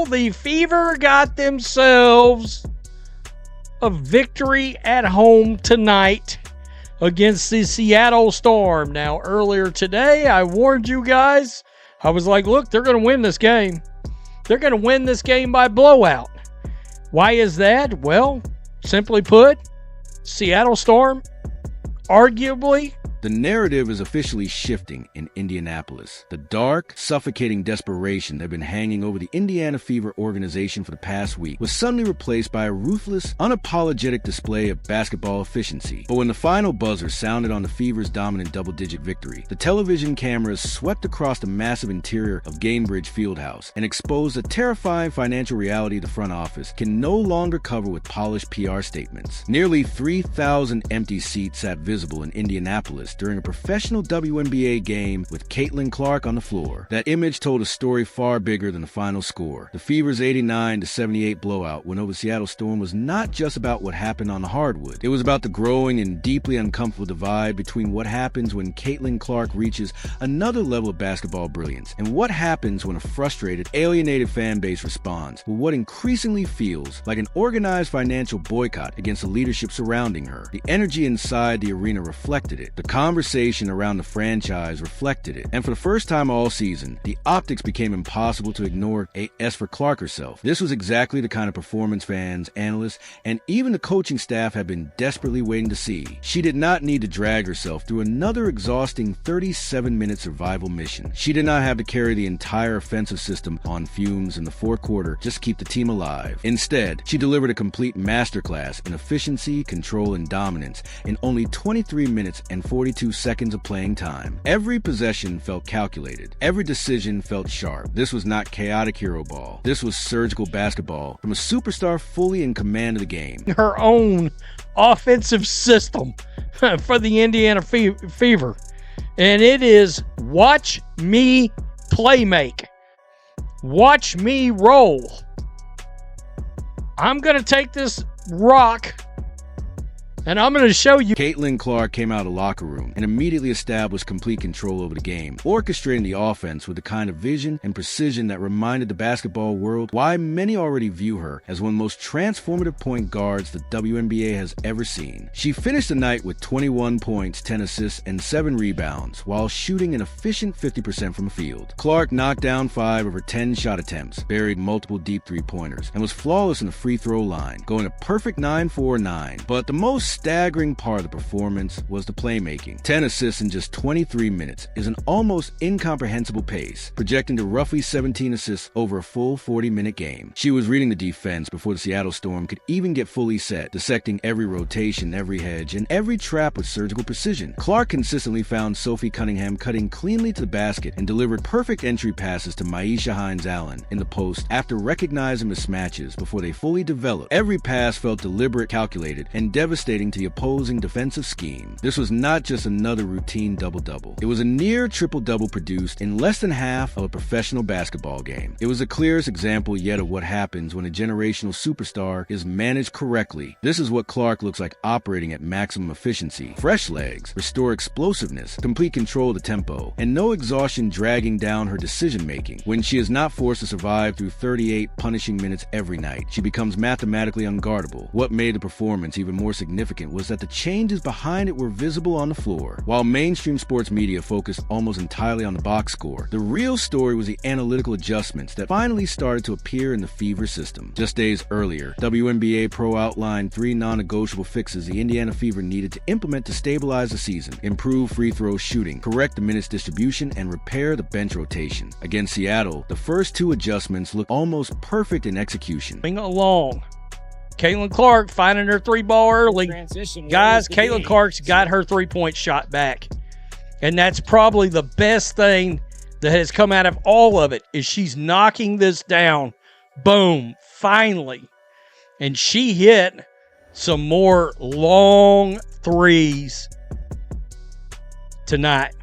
The Fever got themselves a victory at home tonight against the Seattle Storm. Now, earlier today, I warned you guys. I was like, look, they're going to win this game. They're going to win this game by blowout. Why is that? Well, simply put, Seattle Storm, arguably, the narrative is officially shifting in Indianapolis. The dark, suffocating desperation that had been hanging over the Indiana Fever organization for the past week was suddenly replaced by a ruthless, unapologetic display of basketball efficiency. But when the final buzzer sounded on the Fever's dominant double-digit victory, the television cameras swept across the massive interior of Gainbridge Fieldhouse and exposed a terrifying financial reality the front office can no longer cover with polished PR statements. Nearly 3,000 empty seats sat visible in Indianapolis during a professional WNBA game with Caitlin Clark on the floor. That image told a story far bigger than the final score. The Fever's 89-78 blowout win over Seattle Storm was not just about what happened on the hardwood. It was about the growing and deeply uncomfortable divide between what happens when Caitlin Clark reaches another level of basketball brilliance and what happens when a frustrated, alienated fan base responds with what increasingly feels like an organized financial boycott against the leadership surrounding her. The energy inside the arena reflected it. The conversation around the franchise reflected it. And for the first time all season, the optics became impossible to ignore as for Clark herself. This was exactly the kind of performance fans, analysts, and even the coaching staff had been desperately waiting to see. She did not need to drag herself through another exhausting 37-minute survival mission. She did not have to carry the entire offensive system on fumes in the fourth quarter just to keep the team alive. Instead, she delivered a complete masterclass in efficiency, control, and dominance in only 23 minutes and 42 seconds of playing time. Every possession felt calculated. Every decision felt sharp. This was not chaotic hero ball. This was surgical basketball from a superstar fully in command of the game. Her own offensive system for the Indiana Fever. And it is watch me play make. Watch me roll. I'm going to take this rock and I'm going to show you. Caitlin Clark came out of the locker room and immediately established complete control over the game, orchestrating the offense with the kind of vision and precision that reminded the basketball world why many already view her as one of the most transformative point guards the WNBA has ever seen. She finished the night with 21 points, 10 assists, and 7 rebounds, while shooting an efficient 50% from the field. Clark knocked down 5 of her 10 shot attempts, buried multiple deep three-pointers, and was flawless in the free throw line, going a perfect 9-4-9. But the most staggering part of the performance was the playmaking. 10 assists in just 23 minutes is an almost incomprehensible pace, projecting to roughly 17 assists over a full 40-minute game. She was reading the defense before the Seattle Storm could even get fully set, dissecting every rotation, every hedge, and every trap with surgical precision. Clark consistently found Sophie Cunningham cutting cleanly to the basket and delivered perfect entry passes to Maisha Hines-Allen in the post after recognizing mismatches before they fully developed. Every pass felt deliberate, calculated, and devastating to the opposing defensive scheme. This was not just another routine double-double. It was a near triple-double produced in less than half of a professional basketball game. It was the clearest example yet of what happens when a generational superstar is managed correctly. This is what Clark looks like operating at maximum efficiency. Fresh legs, restore explosiveness, complete control of the tempo, and no exhaustion dragging down her decision-making. When she is not forced to survive through 38 punishing minutes every night, she becomes mathematically unguardable. What made the performance even more significant was that the changes behind it were visible on the floor. While mainstream sports media focused almost entirely on the box score, the real story was the analytical adjustments that finally started to appear in the Fever system. Just days earlier, WNBA Pro outlined 3 non-negotiable fixes the Indiana Fever needed to implement to stabilize the season: improve free throw shooting, correct the minutes distribution, and repair the bench rotation. Against Seattle, the first 2 adjustments looked almost perfect in execution. Along. Caitlin Clark finding her 3-ball early. Guys, Caitlin Clark's got her 3-point shot back. And that's probably the best thing that has come out of all of it, is she's knocking this down. Boom. Finally. And she hit some more long threes tonight.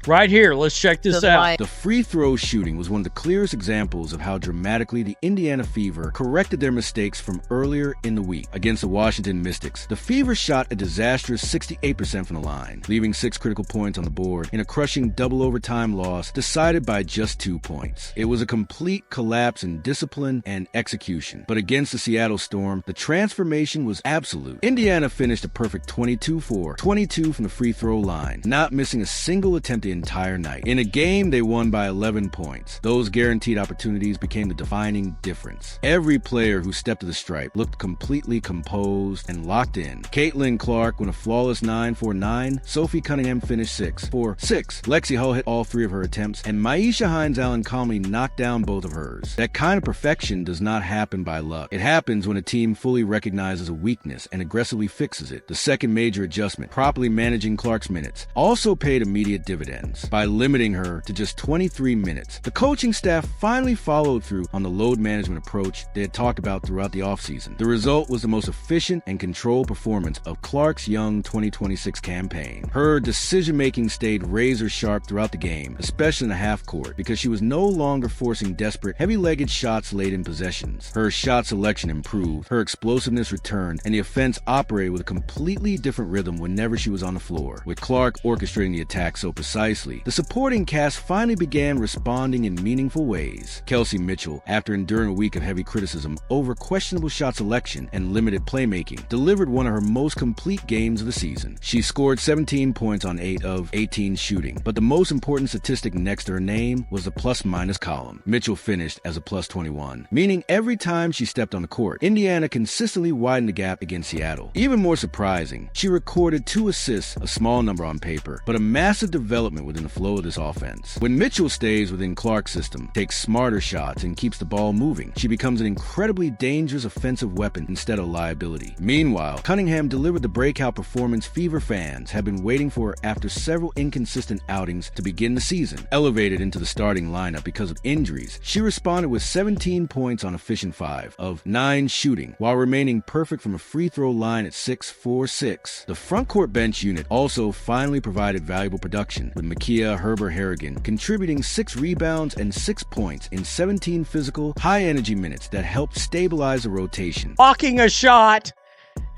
Right here, let's check this out. The free throw shooting was one of the clearest examples of how dramatically the Indiana Fever corrected their mistakes from earlier in the week against the Washington Mystics. The Fever shot a disastrous 68% from the line, leaving 6 critical points on the board in a crushing double overtime loss decided by just 2 points. It was a complete collapse in discipline and execution. But against the Seattle Storm, the transformation was absolute. Indiana finished a perfect 22 for 22 from the free throw line, not missing a single attempt the entire night. In a game they won by 11 points. Those guaranteed opportunities became the defining difference. Every player who stepped to the stripe looked completely composed and locked in. Caitlin Clark went a flawless 9 for 9. Sophie Cunningham finished 6 for 6. Lexi Hull hit all 3 of her attempts, and Maisha Hines-Allen calmly knocked down both of hers. That kind of perfection does not happen by luck. It happens when a team fully recognizes a weakness and aggressively fixes it. The second major adjustment, properly managing Clark's minutes, also paid immediate dividends by limiting her to just 23 minutes. The coaching staff finally followed through on the load management approach they had talked about throughout the offseason. The result was the most efficient and controlled performance of Clark's young 2026 campaign. Her decision-making stayed razor-sharp throughout the game, especially in the half court, because she was no longer forcing desperate, heavy-legged shots late in possessions. Her shot selection improved, her explosiveness returned, and the offense operated with a completely different rhythm whenever she was on the floor. With Clark orchestrating the attack so precisely, the supporting cast finally began responding in meaningful ways. Kelsey Mitchell, after enduring a week of heavy criticism over questionable shot selection and limited playmaking, delivered one of her most complete games of the season. She scored 17 points on 8 of 18 shooting, but the most important statistic next to her name was the plus-minus column. Mitchell finished as a plus 21, meaning every time she stepped on the court, Indiana consistently widened the gap against Seattle. Even more surprising, she recorded 2 assists, a small number on paper, but a massive development within the flow of this offense. When Mitchell stays within Clark's system, takes smarter shots, and keeps the ball moving, she becomes an incredibly dangerous offensive weapon instead of a liability. Meanwhile, Cunningham delivered the breakout performance Fever fans have been waiting for after several inconsistent outings to begin the season. Elevated into the starting lineup because of injuries, she responded with 17 points on efficient 5 of 9 shooting, while remaining perfect from a free throw line at 6 for 6. The front court bench unit also finally provided valuable production, with Makia Herber-Harrigan contributing 6 rebounds and 6 points in 17 physical, high-energy minutes that helped stabilize the rotation. Blocking a shot,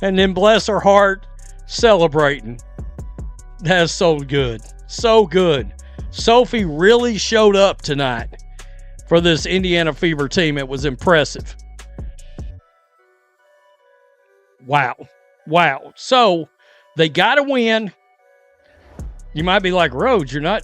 and then bless her heart, celebrating. That's so good. So good. Sophie really showed up tonight for this Indiana Fever team. It was impressive. Wow. So they got to win. You might be like, Rhodes, you're not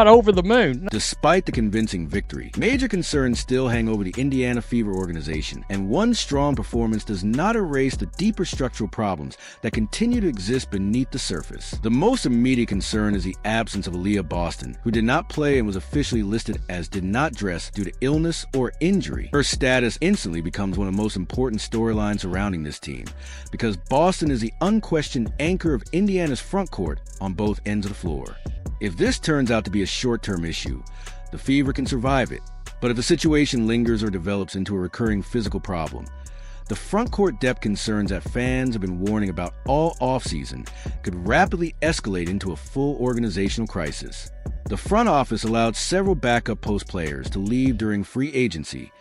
over the moon. Despite the convincing victory, major concerns still hang over the Indiana Fever organization, and one strong performance does not erase the deeper structural problems that continue to exist beneath the surface. The most immediate concern is the absence of Aliyah Boston, who did not play and was officially listed as did not dress due to illness or injury. Her status instantly becomes one of the most important storylines surrounding this team, because Boston is the unquestioned anchor of Indiana's front court on both ends of the floor. If this turns out to be a short-term issue, the Fever can survive it. But if the situation lingers or develops into a recurring physical problem, the front court depth concerns that fans have been warning about all offseason could rapidly escalate into a full organizational crisis. The front office allowed several backup post players to leave during free agency,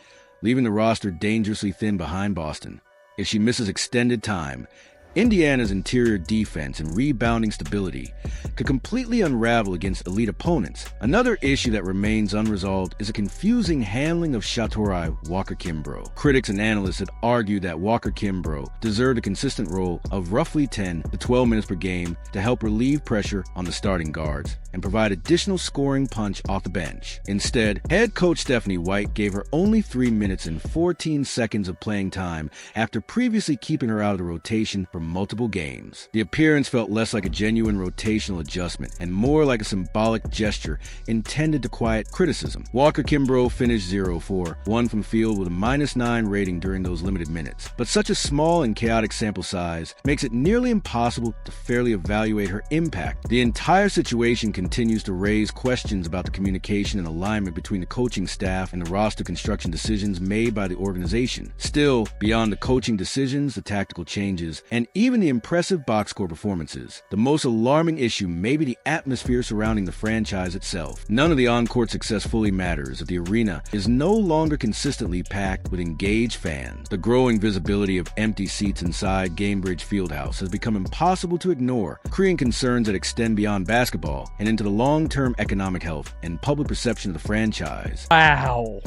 leaving the roster dangerously thin behind Boston. If she misses extended time, Indiana's interior defense and rebounding stability could completely unravel against elite opponents. Another issue that remains unresolved is a confusing handling of Shatori Walker-Kimbrough. Critics and analysts had argued that Walker-Kimbrough deserved a consistent role of roughly 10 to 12 minutes per game to help relieve pressure on the starting guards and provide additional scoring punch off the bench. Instead, head coach Stephanie White gave her only 3 minutes and 14 seconds of playing time after previously keeping her out of the rotation for multiple games. The appearance felt less like a genuine rotational adjustment and more like a symbolic gesture intended to quiet criticism. Walker-Kimbrough finished 0 for 1 from field with a -9 rating during those limited minutes. But such a small and chaotic sample size makes it nearly impossible to fairly evaluate her impact. The entire situation continues to raise questions about the communication and alignment between the coaching staff and the roster construction decisions made by the organization. Still, beyond the coaching decisions, the tactical changes, and even the impressive box score performances, the most alarming issue may be the atmosphere surrounding the franchise itself. None of the on-court success fully matters if the arena is no longer consistently packed with engaged fans. The growing visibility of empty seats inside Gainbridge Fieldhouse has become impossible to ignore, creating concerns that extend beyond basketball and into the long-term economic health and public perception of the franchise. Wow.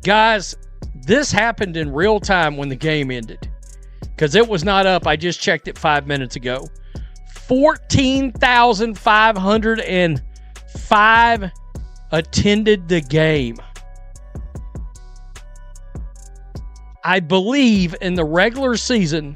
Guys, this happened in real time when the game ended, because it was not up. I just checked it 5 minutes ago. 14,505 attended the game. I believe in the regular season,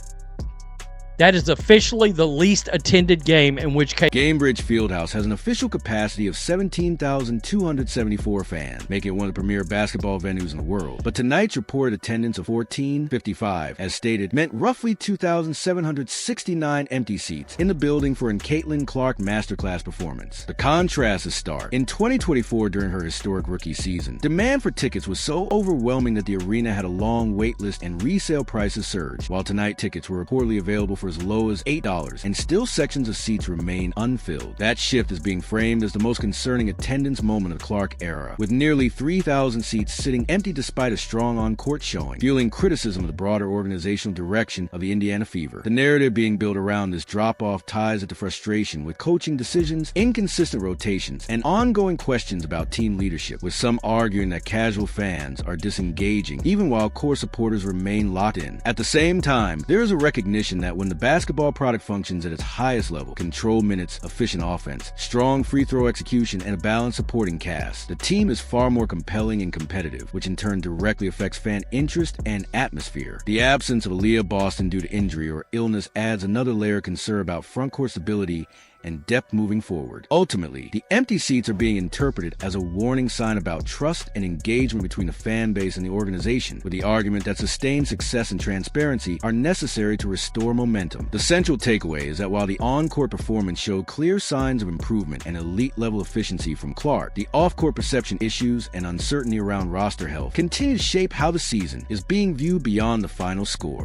that is officially the least attended game in which case. Gainbridge Fieldhouse has an official capacity of 17,274 fans, making it one of the premier basketball venues in the world. But tonight's reported attendance of 1,455, as stated, meant roughly 2,769 empty seats in the building for an Caitlin Clark masterclass performance. The contrast is stark. In 2024, during her historic rookie season, demand for tickets was so overwhelming that the arena had a long wait list and resale prices surged, while tonight tickets were reportedly available for as low as $8, and still sections of seats remain unfilled. That shift is being framed as the most concerning attendance moment of the Clark era, with nearly 3,000 seats sitting empty despite a strong on-court showing, fueling criticism of the broader organizational direction of the Indiana Fever. The narrative being built around this drop-off ties at the frustration with coaching decisions, inconsistent rotations, and ongoing questions about team leadership, with some arguing that casual fans are disengaging even while core supporters remain locked in. At the same time, there is a recognition that when the basketball product functions at its highest level, controlled minutes, efficient offense, strong free throw execution, and a balanced supporting cast, the team is far more compelling and competitive, which in turn directly affects fan interest and atmosphere. The absence of Aliyah Boston due to injury or illness adds another layer of concern about frontcourt stability and depth moving forward. Ultimately, the empty seats are being interpreted as a warning sign about trust and engagement between the fan base and the organization, with the argument that sustained success and transparency are necessary to restore momentum. The central takeaway is that while the on-court performance showed clear signs of improvement and elite-level efficiency from Clark, the off-court perception issues and uncertainty around roster health continue to shape how the season is being viewed beyond the final score.